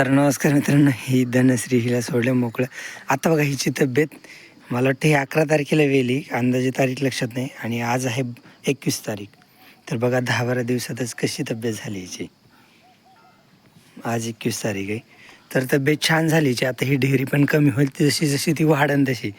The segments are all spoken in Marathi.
तर नमस्कार मित्रांनो, ही धनश्री हिला सोडलं मोकळं. आता बघा हिची तब्येत मला वाटतं ही 11 तारखेला वेली, अंदाजे तारीख लक्षात नाही, आणि आज आहे 21 तारीख. तर बघा 10-12 दिवसातच कशी तब्येत झाली हिची. आज 21 तारीख आहे, तर तब्येत छान झाली हिची. आता ही ढेरी पण कमी होईल जशी जशी ती वाढन तशी.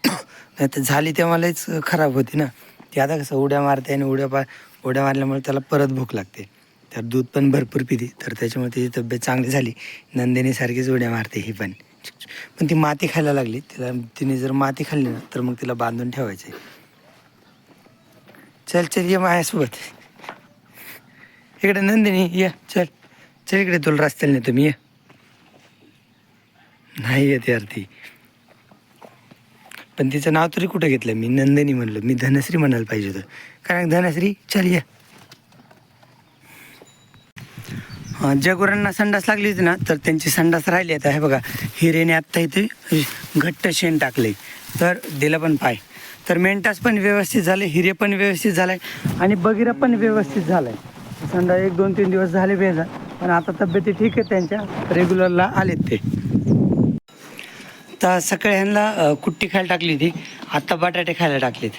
नाही तर झाली तेव्हा लयच खराब होती ना ती. आता कसं उड्या मारते आणि उड्या मारल्यामुळे त्याला परत भूक लागते, तर दूध पण भरपूर पिते, तर त्याच्यामुळे तिची तब्येत चांगली झाली. नंदिनीसारखीच उड्या मारते ही पण ती माती खायला लागली. तिने जर माती खाल्ली ना तर मग तिला बांधून ठेवायचे. चल चल ये माझ्यासोबत इकडे. नंदिनी ये, चल चल इकडे, तुला रस्त्याला नेतो मी, ये. नाही येते यार ती, पण तिचं नाव तरी कुठं घेतलं मी. नंदिनी म्हणलं, मी धनश्री म्हणायला पाहिजे होतं. कारण धनश्री चल ये. ज्या गुरांना संडास लागली होती ना तर त्यांची संडास राहिली. आता हे बघा, हिरेने आत्ता इथे घट्ट शेण टाकले, तर दिलं पण पाय. तर मेंटास पण व्यवस्थित झाले, हिरे पण व्यवस्थित झालाय, आणि बगिरा पण व्यवस्थित झालाय. संडा 1-2-3 दिवस झाले बेजा, पण आता तब्येती ठीक आहे त्यांच्या, रेग्युलरला आलेत ते. तर सकाळी ह्यांना कुट्टी खायला टाकली होती, आत्ता बटाटे खायला टाकलेत.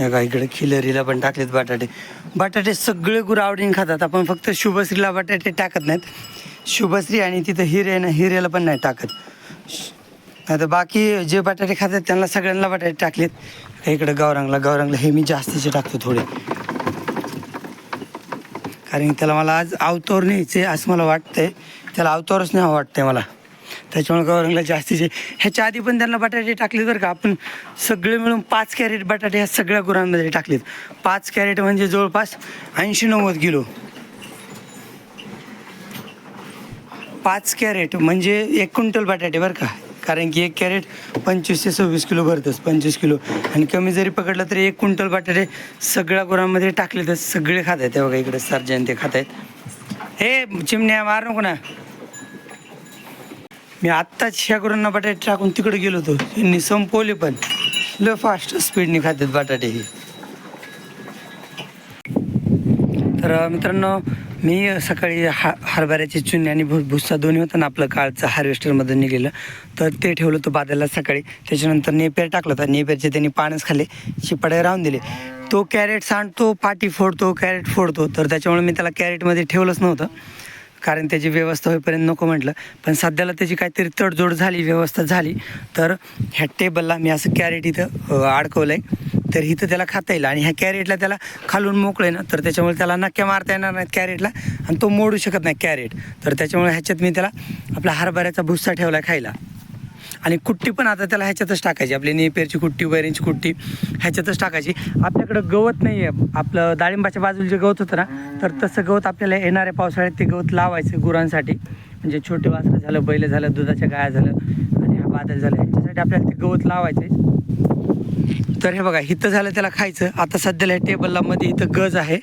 का इकडे खिलरीला पण टाकलेत बटाटे सगळे गुरं आवडीने खातात. आपण फक्त शुभश्रीला बटाटे टाकत नाहीत. शुभश्री आणि तिथं हिरे ना, हिरेला पण नाही टाकत. आता बाकी जे बटाटे खातात त्यांना सगळ्यांना बटाटे टाकलेत. इकडं गौरांगला हे मी जास्तीचे टाकतो थोडे, कारण त्याला मला आज अवतोर न्यायचे असं मला वाटतंय. त्याला अवतोरच नाही वाटतंय मला, त्याच्यामुळे गौरंगला जास्तीचे. ह्याच्या आधी पण त्यांना बटाटे टाकले बरं का. आपण सगळे मिळून 5 कॅरेट बटाटे ह्या सगळ्या गुरांमध्ये टाकलेत. 5 कॅरेट म्हणजे जवळपास 80-90 किलो. 5 कॅरेट म्हणजे 1 क्विंटल बटाटे बरं का. कारण की 1 कॅरेट 25 ते 26 किलो भरतंच, 25 किलो. आणि कमी जरी पकडलं तरी 1 क्विंटल बटाटे सगळ्या गुरांमध्ये टाकले तर सगळे खात आहेत. ते बघा इकडे सर्जन ते खात आहेत. हे चिमण्या मार नको ना. मी आत्ताच ह्या गुरांना बटाटे टाकून तिकडे गेलो होतो, यांनी संपवले पण. लय फास्ट स्पीडने खातात बटाटे हे. तर मित्रांनो, मी सकाळी हरभऱ्याची चुन्नी आणि भुस्सा दोन्ही होतं ना आपलं काळचं हार्वेस्टरमधून निघालं, तर ते ठेवलं होतं बादलला सकाळी. त्याच्यानंतर नेपेर टाकलं होतं, नेपेरचे त्यांनी पानच खाल्ले, शिपाडे राहून दिले. तो कॅरेट सांडतो, पाटी फोडतो, कॅरेट फोडतो, तर त्याच्यामुळे मी त्याला कॅरेटमध्ये ठेवलंच नव्हतं, कारण त्याची व्यवस्था होईपर्यंत नको म्हटलं. पण सध्याला त्याची काहीतरी तडजोड झाली, व्यवस्था झाली, तर ह्या टेबलला मी असं कॅरेट इथं अडकवलं आहे. तर इथं त्याला खाता येईल, आणि ह्या कॅरेटला त्याला खालून मोकळे ना, तर त्याच्यामुळे त्याला नक्क्या मारता येणार नाहीत कॅरेटला, आणि तो मोडू शकत नाही कॅरेट. तर त्याच्यामुळे ह्याच्यात मी त्याला आपला हरभऱ्याचा भुस्सा ठेवला खायला. आणि कुट्टी पण आता त्याला ह्याच्यातच टाकायची, आपली नेपेरची कुट्टी, वैरींची कुट्टी ह्याच्यातच टाकायची. आपल्याकडं गवत नाही आहे, आपलं डाळिंबाच्या बाजूला जे गवत होतं ना, तर तसं गवत आपल्याला येणाऱ्या पावसाळ्यात ते गवत लावायचं गुरांसाठी. म्हणजे छोटे वासरं झालं, बैल झालं, दुधाच्या गाया झालं, आणि हा बादल झालं, ह्यांच्यासाठी आपल्याला ते गवत लावायचं. तर हे बघा इथं झालं त्याला खायचं. आता सध्याला हे टेबलला मध्ये इथं गज आहे,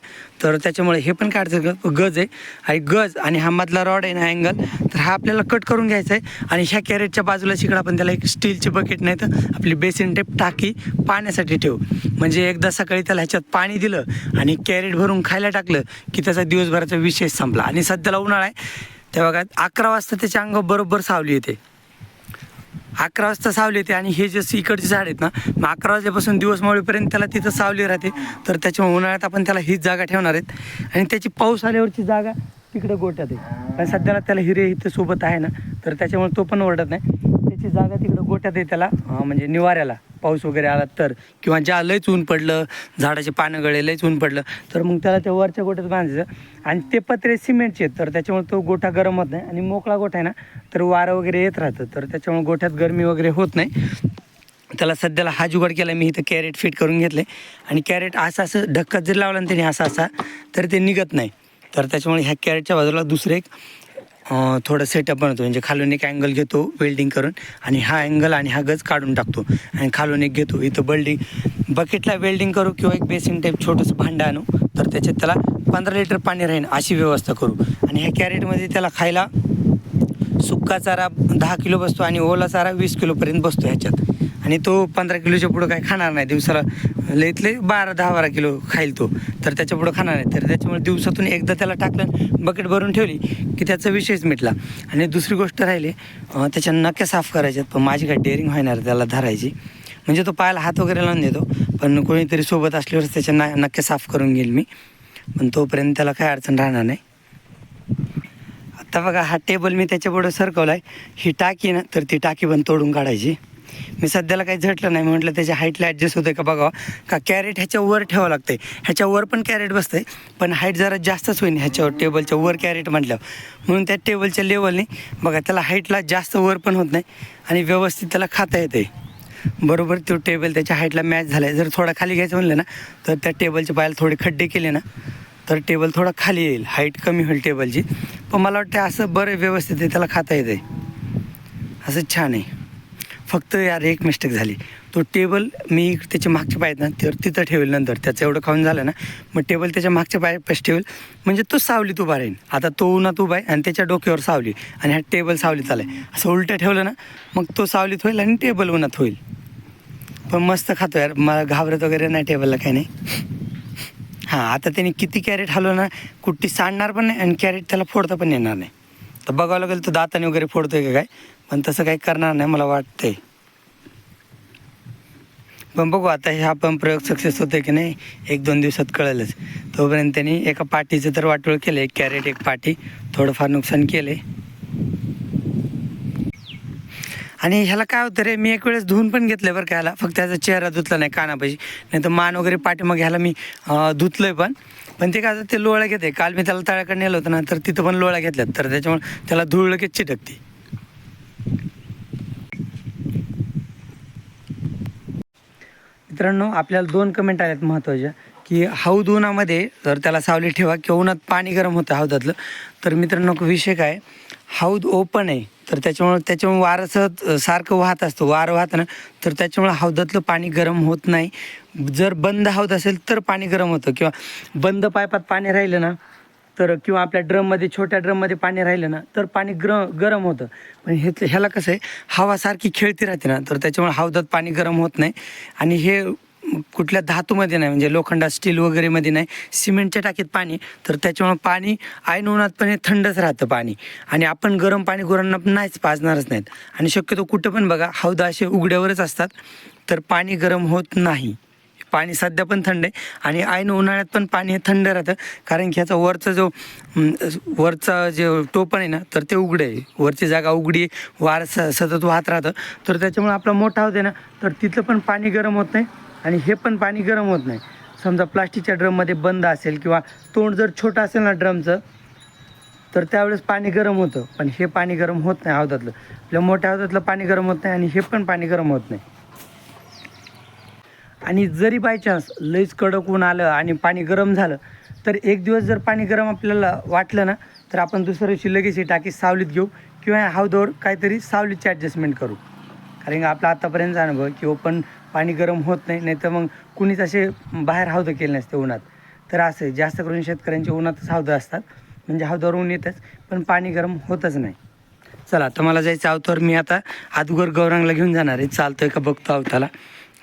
तर त्याच्यामुळे हे पण काढायचं. गज आहे, आणि गज आणि हा मधला रॉड आहे ना, अँगल, तर हा आपल्याला कट करून घ्यायचा आहे. आणि ह्या कॅरेटच्या बाजूला शिकडा पण त्याला एक स्टीलची बकेट नाही तर आपली बेसिन टेप टाकी पाण्यासाठी ठेव. म्हणजे एकदा सकाळी त्याला ह्याच्यात पाणी दिलं आणि कॅरेट भरून खायला टाकलं की त्याचा दिवसभराचा विषय संपला. आणि सध्याला उन्हाळा आहे, तेव्हा बघा 11 वाजता त्याच्या अंगावर बरोबर सावली येते. 11 वाजता सावली येते, आणि हे जे इकडचे झाड आहेत ना, मग 11 वाजल्यापासून दिवस मावळीपर्यंत त्याला तिथं सावली राहते. तर त्याच्यामुळे उन्हाळ्यात आपण त्याला हीच जागा ठेवणार आहेत. आणि त्याची पाऊस आल्यावरची जागा तिकडे गोट्यात आहे, पण सध्याला त्याला हिरे इथं सोबत आहे ना, तर त्याच्यामुळे तो पण ओरडत नाही. त्याची जागा तिकडं गोट्यात आहे त्याला, म्हणजे निवाऱ्याला पाऊस वगैरे आला तर, किंवा ज्या लयच ऊन पडलं, झाडाचे पानं गळे, लयच ऊन पडलं, तर मग त्याला त्या वरच्या गोट्यात बांधायचं. आणि ते पत्रे सिमेंटचे आहेत, तर त्याच्यामुळे तो गोठा गरम होत नाही. आणि मोकळा गोठा आहे ना, तर वारं वगैरे येत राहतं, तर त्याच्यामुळे गोठ्यात गरमी वगैरे होत नाही. त्याला सध्याला हा जुगाड केला मी, इथं कॅरेट फिट करून घेतले. आणि कॅरेट असं ढक्कत जर लावला ना त्याने असा तर ते निघत नाही. तर त्याच्यामुळे ह्या कॅरेटच्या बाजूला दुसरं एक थोडं सेटअप बनवतो. म्हणजे खालून एक अँगल घेतो वेल्डिंग करून, आणि हा अँगल आणि हा गज काढून टाकतो, आणि खालून एक घेतो. इथं बकेटला वेल्डिंग करू, किंवा एक बेसिन टाईप छोटंसं भांडं आणू, तर त्याच्यात त्याला 15 लिटर पाणी राहील अशी व्यवस्था करू. आणि ह्या कॅरेटमध्ये त्याला खायला सुक्का चारा 10 किलो बसतो, आणि ओला चारा 20 किलोपर्यंत बसतो ह्याच्यात. आणि तो 15 किलोच्या पुढं काय खाणार नाही दिवसाला, लईतले 12 किलो खाईल तो, तर त्याच्या पुढं खाणार नाही. तर त्याच्यामुळे दिवसातून एकदा त्याला टाकलं, बकेट भरून ठेवली की त्याचा विषयच मिटला. आणि दुसरी गोष्ट राहिली त्याच्या नक्या साफ करायच्यात, पण माझी काय डेअरिंग होणार त्याला धरायची. म्हणजे तो पायाला हात वगैरे लावून देतो, पण कोणीतरी सोबत असल्यावर त्याच्या नक्या साफ करून घेईल मी, पण तोपर्यंत त्याला काय अडचण राहणार नाही. आता बघा हा टेबल मी त्याच्यापुढं सरकवला आहे. ही टाकी ना, तर ती टाकी पण तोडून काढायची. मी सध्याला काही झटलं नाही, म्हटलं त्याच्या हाईटला ॲडजस्ट होतं का बघावं, का कॅरेट ह्याच्यावर ठेवावं लागतं आहे. ह्याच्यावर पण कॅरेट बसतं आहे, पण हाईट जरा जास्तच होईल ह्याच्यावर, टेबलच्या वर कॅरेट म्हटल्यावर. म्हणून त्या टेबलच्या लेवलने बघा त्याला हाईटला जास्त वर पण होत नाही आणि व्यवस्थित त्याला खाता येतं आहे. बरोबर तो टेबल त्याच्या हाईटला मॅच झाला आहे. जर थोडा खाली घ्यायचं म्हणलं ना, तर त्या टेबलच्या पायाला थोडे खड्डे केले ना, तर टेबल थोडा खाली येईल, हाईट कमी होईल टेबलची. पण मला वाटतं असं बरं व्यवस्थित आहे, त्याला खाता येतं आहे, असं छान आहे. फक्त यार एक मिस्टेक झाली, तो टेबल मी त्याचे मागचे पाय आहेत ना, तर तिथं ठेवेल. नंतर त्याचं एवढं खाऊन झालं ना, मग टेबल त्याच्या मागच्या पायापाशी ठेवेल, म्हणजे तो सावलीत उभा राहील. आता तो उन्हात उभा आहे आणि त्याच्या डोक्यावर सावली, आणि हा टेबल सावलीत आला आहे. असं उलटं ठेवलं ना, मग तो सावलीत होईल आणि टेबल उन्हात होईल. पण मस्त खातो यार, मला घाबरत वगैरे नाही टेबलला, काही नाही. हां, आता त्याने किती कॅरेट हलवलं ना, कुठली सांडणार पण नाही आणि कॅरेट त्याला फोडता पण येणार नाही. तर बघावं लागेल तो दाताने वगैरे फोडतोय का काय, पण तसं काही करणार नाही मला वाटतंय. पण बघू आता हा पण प्रयोग सक्सेस होतोय की नाही, 1-2 दिवसात कळेलच. तोपर्यंत त्यांनी एका पाटीचं तर वाटोळ केलं, एक कॅरेट एक पाटी, थोडंफार नुकसान केले. आणि ह्याला काय होतं रे, मी एक वेळेस धुवून पण घेतलं बरं का ह्याला, फक्त त्याचा चेहरा धुतला नाही, कानापाशी, नाही तर मान वगैरे पाठी, मग ह्याला मी धुतलं पण ते काय होतं, ते लोळ्या घेते. काल मी त्याला तळ्याकडे नेलं होतं ना, तर तिथं पण लोळ्या घेतल्यात, तर त्याच्यामुळे त्याला धूळ लगेच चिटकते. मित्रांनो, आपल्याला 2 कमेंट आल्यात महत्त्वाच्या, की हौद उन्हामध्ये जर त्याला सावली ठेवा किंवा उन्हात पाणी गरम होतं हौदातलं. तर मित्रांनो विषय काय, हौद ओपन आहे, तर त्याच्यामुळे वारं सारखं वाहत असतं, वारं वाहतं ना, तर त्याच्यामुळे हौदातलं पाणी गरम होत नाही. जर बंद हौद असेल तर पाणी गरम होतं, किंवा बंद पाईपात पाणी राहिलं ना, तर किंवा आपल्या ड्रममध्ये, छोट्या ड्रममध्ये पाणी राहिलं ना, तर पाणी गरम होतं. पण ह्याला कसं आहे, हवा सारखी खेळती राहते ना, तर त्याच्यामुळे हौदात पाणी गरम होत नाही. आणि हे कुठल्या धातूमध्ये नाही, म्हणजे लोखंडात, स्टील वगैरेमध्ये नाही, सिमेंटच्या टाकीत पाणी, तर त्याच्यामुळे पाणी ऐन उन्हात पण हे थंडच राहतं पाणी. आणि आपण गरम पाणी गुरांना नाहीच पाजणारच नाहीत. आणि शक्यतो कुठं पण बघा हौद असे उघड्यावरच असतात, तर पाणी गरम होत नाही. पाणी सध्या पण थंड आहे आणि ऐन उन्हाळ्यात पण पाणी हे थंड राहतं, कारण की ह्याचा वरचा जे टोपण आहे ना, तर ते उघडं आहे, वरची जागा उघडी आहे, वारं सतत वाहत राहतं, तर त्याच्यामुळे आपला मोठा हौद आहे ना, तर तिथलं पण पाणी गरम होत नाही आणि हे पण पाणी गरम होत नाही. समजा प्लास्टिकच्या ड्रममध्ये बंद असेल किंवा तोंड जर छोटं असेल ना ड्रमचं, तर त्यावेळेस पाणी गरम होतं, पण हे पाणी गरम होत नाही हौदातलं. आपल्या मोठ्या हौदातलं पाणी गरम होत नाही आणि हे पण पाणी गरम होत नाही. आणि जरी बाय चान्स लईच कडक ऊन आलं आणि पाणी गरम झालं, तर एक दिवस जर पाणी गरम आपल्याला वाटलं ना, तर आपण दुसऱ्या दिवशी लगेच ही टाकी सावलीत घेऊ किंवा हौदावर काहीतरी सावलीची ॲडजस्टमेंट करू. कारण आपला आत्तापर्यंतचा अनुभव की ओपन पाणी गरम होत नाही, नाही तर मग कुणीच असे बाहेर हौदं केले नसते उन्हात. तर असं जास्त करून शेतकऱ्यांचे उन्हातच हौदं असतात, म्हणजे हौदावर ऊन येतच पण पाणी गरम होतच नाही. चला आता मला जायचं अवतावर, मी आता अगोदर गौरांगला घेऊन जाणार आहे. चालतोय का बघतो अवताला,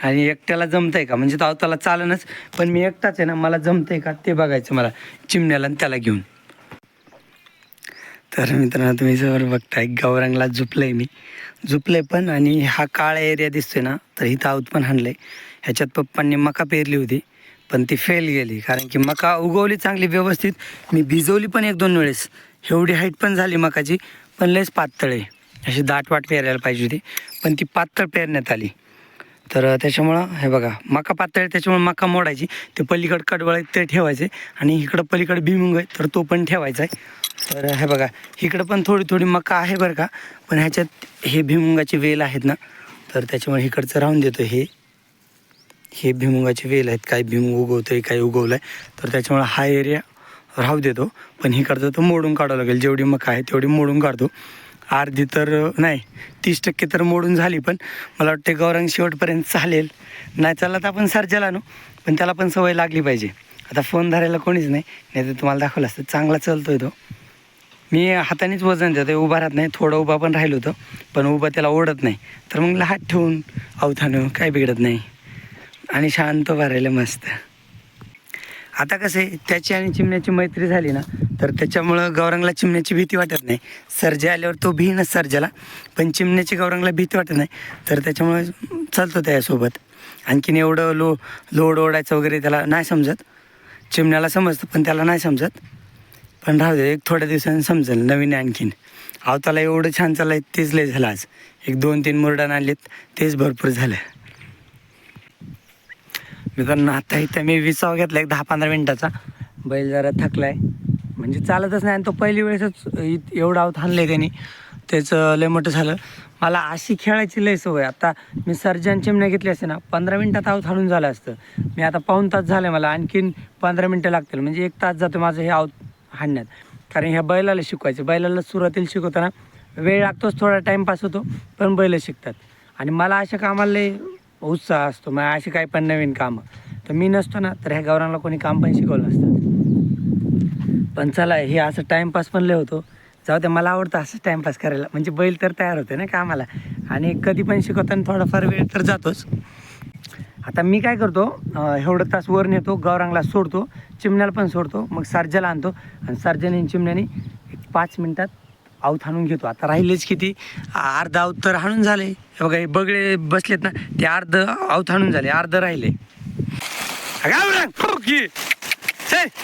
आणि एकट्याला जमतं आहे का, म्हणजे तो अवताला चालनच, पण मी एकटाच आहे ना, मला जमतं आहे का ते बघायचं मला, चिमण्याला आणि त्याला घेऊन. तर मित्रांनो तुम्ही जवळ बघताय गौरांगला झुपलं पण, आणि हा काळा एरिया दिसतोय ना, तर इथं आऊत पण हाणलं आहे. ह्याच्यात पप्पांनी मका पेरली होती, पण ती फेल गेली, कारण की मका उगवली चांगली व्यवस्थित, मी भिजवली पण 1-2 वेळेस, एवढी हाईट पण झाली मकाची, पण लयच पातळ आहे. अशी दाटवाट पेरायला पाहिजे होती, पण ती पातळ पेरण्यात आली. तर त्याच्यामुळं हे बघा मका पातळ आहे, त्याच्यामुळे मका मोडायची, ते पलीकडं कडवळ ते ठेवायचे, आणि इकडं पलीकडे भुईमुग आहे तर तो पण ठेवायचा आहे. तर हे बघा इकडं पण थोडी थोडी मका आहे बरं का, पण ह्याच्यात हे भुईमुगाचे वेल आहेत ना, तर त्याच्यामुळे इकडचं राहून देतो. हे भुईमुगाचे वेल आहेत, काही भुईमुग उगवतं आहे, काही उगवलं आहे, तर त्याच्यामुळे हा एरिया राहू देतो. पण इकडचं तो मोडून काढावं लागेल, जेवढी मका आहे तेवढी मोडून काढतो. अर्धी तर नाही, 30% तर मोडून झाली, पण मला वाटते गौरांग शेवटपर्यंत चालेल. नाही चालला तर आपण सर्जाला आणू, पण त्याला पण सवय लागली पाहिजे. आता फोन धरायला कोणीच नाही, नाही तर तुम्हाला दाखवलं असतं. चांगला चालतोय तो, मी हातानेच वजन देतो, उभा राहत नाही. थोडं उभा पण राहिलो होतं, पण उभं त्याला ओढत नाही. तर मग हात ठेवून अवथानं काय बिघडत नाही आणि शांत उभा राहिलं मस्त. आता कसं आहे, त्याची आणि चिमण्याची मैत्री झाली ना, तर त्याच्यामुळं गौरांगला चिमण्याची भीती वाटत नाही. सर्जा आल्यावर तो भीनच सर्जाला, पण चिमण्याची गौरांगला भीती वाटत नाही. तर त्याच्यामुळे चालतो त्याच्यासोबत. आणखीन एवढं लोड ओढायचं वगैरे त्याला नाही समजत. चिमण्याला समजतं पण त्याला नाही समजत. पण राहू दे, एक थोड्या दिवसांनी समजेल, नवीन आणखीन. आवताला एवढं छान चाललं आहे तेच लय झालं आज. 1-2-3 मुरडान आणलेत तेच भरपूर झालं. मित्रांनो आता इथं मी विसावा घेतला एक 10-15 मिनटाचा. बैल जरा थकला आहे, म्हणजे चालतच नाही. आणि तो पहिली वेळेसच एवढं आवत हाणलं आहे त्यांनी, त्याचं लय मोठं झालं. मला अशी खेळायची लय सवय. आता मी सर्जन चिमण्या घेतली असते ना, 15 मिनटात आवत हाणून झालं असतं. मी आता पाऊण तास झालं आहे, मला आणखीन 15 मिनटं लागतील, म्हणजे 1 तास जातो माझं हे आवत हाणण्यात. कारण ह्या बैलाला शिकवायचं. बैलाला सुरुवातीला शिकवताना वेळ लागतोच, थोडा टाईमपास होतो, पण बैल शिकतात. आणि मला अशा कामाला लय उत्साह असतो. मग अशी काही पण नवीन कामं तर मी नसतो ना, तर ह्या गावरांना कोणी काम पण शिकवलं नसतं. पण चला, हे असं टाईमपास पण लय होतो. जाऊ द्या, मला आवडतं असं टाईमपास करायला. म्हणजे बैल तर तयार होते ना कामाला, आणि कधी पण शिकवताना थोडाफार वेळ तर जातोच. आता मी काय करतो, एवढं तास वर नेतो, गौरांगला सोडतो, चिमण्याला पण सोडतो, मग सर्जाला आणतो आणि सर्जाने चिमण्याने 5 मिनटात आवत हाणून घेतो. आता राहिलेच किती, अर्ध आवत तर हाणून झाले. हे बघा, हे बगळे बसलेत ना, ते अर्ध आवत हाणून झाले, अर्ध राहिले.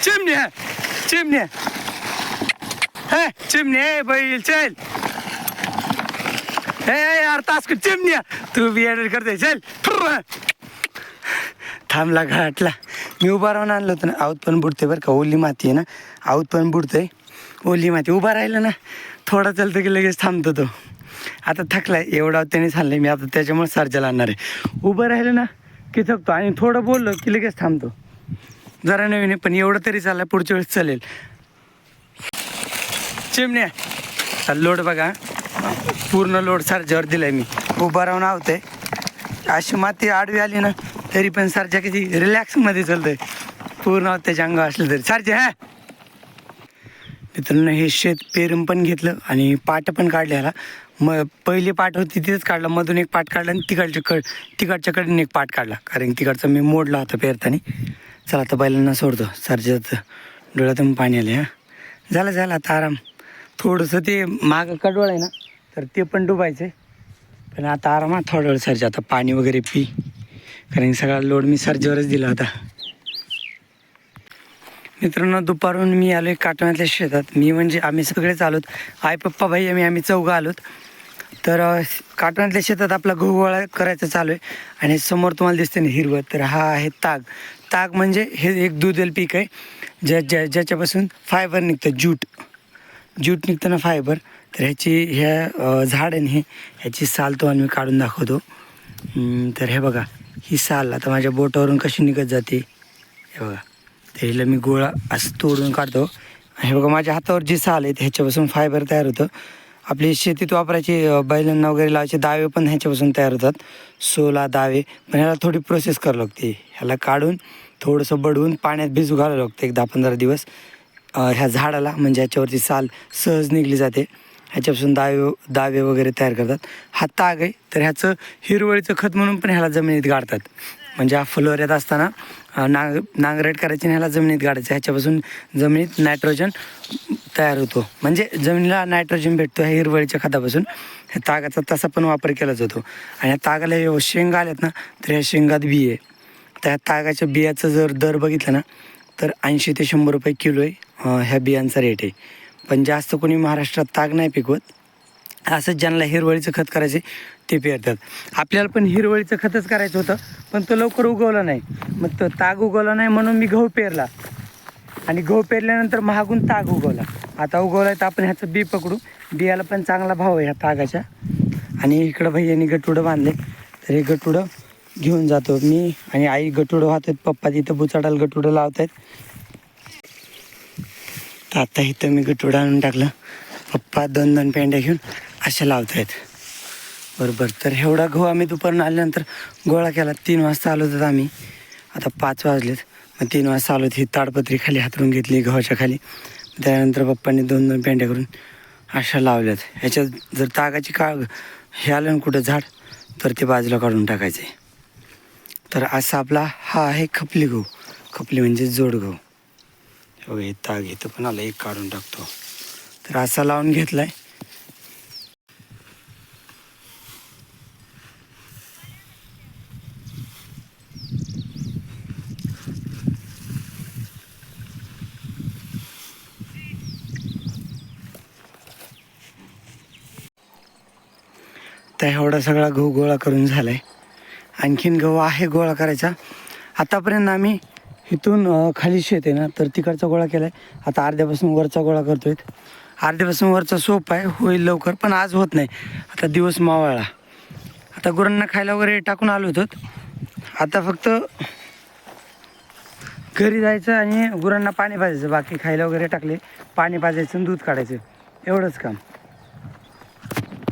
चिमण्या चिमण्या हे चिमण्या बैल चल, हे यार तास चिमण्या, तू बी ॲडर करते, चल. थांबला घाटला. मी उभा राहून आणलं होतं ना, आवत पण बुडते बरं का, ओली माती आहे ना, आवत पण बुडतंय. ओली माती उभा राहिलं ना, थोडा चालतं की लगेच थांबतो तो. आता थकलाय, एवढा त्याने सांगलं मी, आता त्याच्यामुळे सर्जाला आणणार आहे. उभं राहिलं ना की थकतो, आणि थोडं बोललो की लगेच थांबतो. जरा नवीन आहे, पण एवढं तरी चाललं, पुढच्या वेळेस चालेल. चिमण्या लोड बघा, पूर्ण लोड सर्जावर दिलाय मी. उभा राहून आवतंय, अशी माती आडवी आली ना तरी पण सर्जा किती रिलॅक्समध्ये चालतंय. पूर्ण त्याच्या अंगावर असलं तरी. सर्जा हा मित्रांनो, हे शेत पेरून पण घेतलं आणि पाट पण काढले ह्याला. मग पहिली पाट होती तिथेच काढला, मधून एक पाट काढला आणि तिकडच्या कडेने एक पाट काढला, कारण तिकडचा मी मोडला होता पेरताना. चला आता बैलांना सोडतो. सर्जाचं डोळ्यातून पाणी आले. झालं आता आराम. थोडंसं ते मागं कडवळ आहे ना, तर ते पण डुबायचं आहे. पण आता आरामात थोडं वेळ सर्जा, आता पाणी वगैरे पी, कारण सगळा लोड मी सर्जावरच दिला होता. मित्रांनो दुपारून मी आलो आहे काटवण्यातल्या शेतात. मी म्हणजे आम्ही सगळेच आलोत, आई पप्पा भाई आम्ही 4 आलोत. तर काटवण्यातल्या शेतात आपला गहू गोळा करायचं चालू आहे. आणि समोर तुम्हाला दिसते ना हिरवं, तर हा आहे ताग म्हणजे हे एक दुधेल पीक आहे, ज्याच्यापासून फायबर निघतं, ज्यूट निघतं ना फायबर. तर ह्या झाड आहे हे, ह्याची साल तुम्हाला मी काढून दाखवतो. तर हे बघा, ही साल आता माझ्या बोटावरून कशी निघत जाते, हे बघा. त्याला मी गोळा असं तोडून काढतो. हे बघा, माझ्या हातावर जी साल आहे ह्याच्यापासून फायबर तयार होतं. आपली शेतीत वापरायची बैलांना वगैरे लावायचे दावे पण ह्याच्यापासून तयार होतात, 16 दावे. पण ह्याला थोडी प्रोसेस करावं लागते. ह्याला काढून थोडंसं बडवून पाण्यात भिजू घालावं लागतं एक 10-15 दिवस ह्या झाडाला, म्हणजे ह्याच्यावरची साल सहज निघली जाते. ह्याच्यापासून दावे वगैरे तयार करतात. हा ताग आहे, तर ह्याचं हिरवळीचं खत म्हणून पण ह्याला जमिनीत गाडतात. म्हणजे हा फुलोऱ्यात असताना नांगरट करायची आणि ह्याला जमिनीत गाडायचं. ह्याच्यापासून जमिनीत नायट्रोजन तयार होतो, म्हणजे जमिनीला नायट्रोजन भेटतो ह्या हिरवळीच्या खतापासून. ह्या तागाचा तसा पण वापर केला जातो. आणि ह्या तागाला शेंगा आल्यात ना, तर ह्या शेंगात बी आहे. त्या तागाच्या बियाचं जर दर बघितलं ना, तर 80 ते 100 रुपये किलो आहे ह्या बियांचा रेट आहे. पण जास्त कोणी महाराष्ट्रात ताग नाही पिकवत. असंच ज्यांना हिरवळीचं खत करायचे ते पेरतात. आपल्याला पण हिरवळीचं खतच करायचं होतं, पण तो लवकर उगवला नाही. मग तो ताग उगवला नाही म्हणून मी गहू पेरला, आणि गहू पेरल्यानंतर महागून ताग उगवला. आता उगवला तर आपण ह्याचं बी पकडू. बियाला पण चांगला भाव आहे ह्या तागाच्या. आणि इकडं भैयानी गटुडं बांधले, तर हे गटुडं घेऊन जातो मी आणि आई. गटुडं वाहतात, पप्पा तिथं बुचाडाला गटुडं लावत आहेत. तर आता इथं मी गटुडं आणून टाकलं, पप्पा 2-2 पेंड्या घेऊन अशा लावत आहेत बरोबर. तर एवढा गहू आम्ही दुपारून आल्यानंतर गोळा केला. 3 वाजता आलो होतो आम्ही, आता 5 वाजलेत. मग 3 वाजता आलो, ही ताडपत्री खाली हातरून घेतली गव्हाच्या खाली. त्यानंतर पप्पांनी 2-2 पेंड्या करून अशा लावल्यात. ह्याच्यात जर तागाची हे आलं ना कुठं झाड तर ते बाजूला काढून टाकायचे. तर असा आपला हा आहे खपली गहू. खपली म्हणजे जोड गहू. बघा हे ताग इथं पण आलं, एक काढून टाकतो. तर असा लावून घेतलाय. तर एवढा सगळा गहू गोळा करून झालाय. आणखीन गहू आहे गोळा करायचा. आतापर्यंत आम्ही इथून खाली शेत आहे ना तर तिकडचा गोळा केला आहे. आता अर्ध्यापासून वरचा गोळा करतोय. अर्ध्यापासून वरचा सोप आहे, होईल लवकर, पण आज होत नाही. आता दिवस मावळला. आता गुरांना खायला वगैरे टाकून आलो होतो. आता फक्त घरी जायचं आणि गुरांना पाणी पाजायचं. बाकी खायला वगैरे टाकले, पाणी पाजायचं आणि दूध काढायचं, एवढंच काम.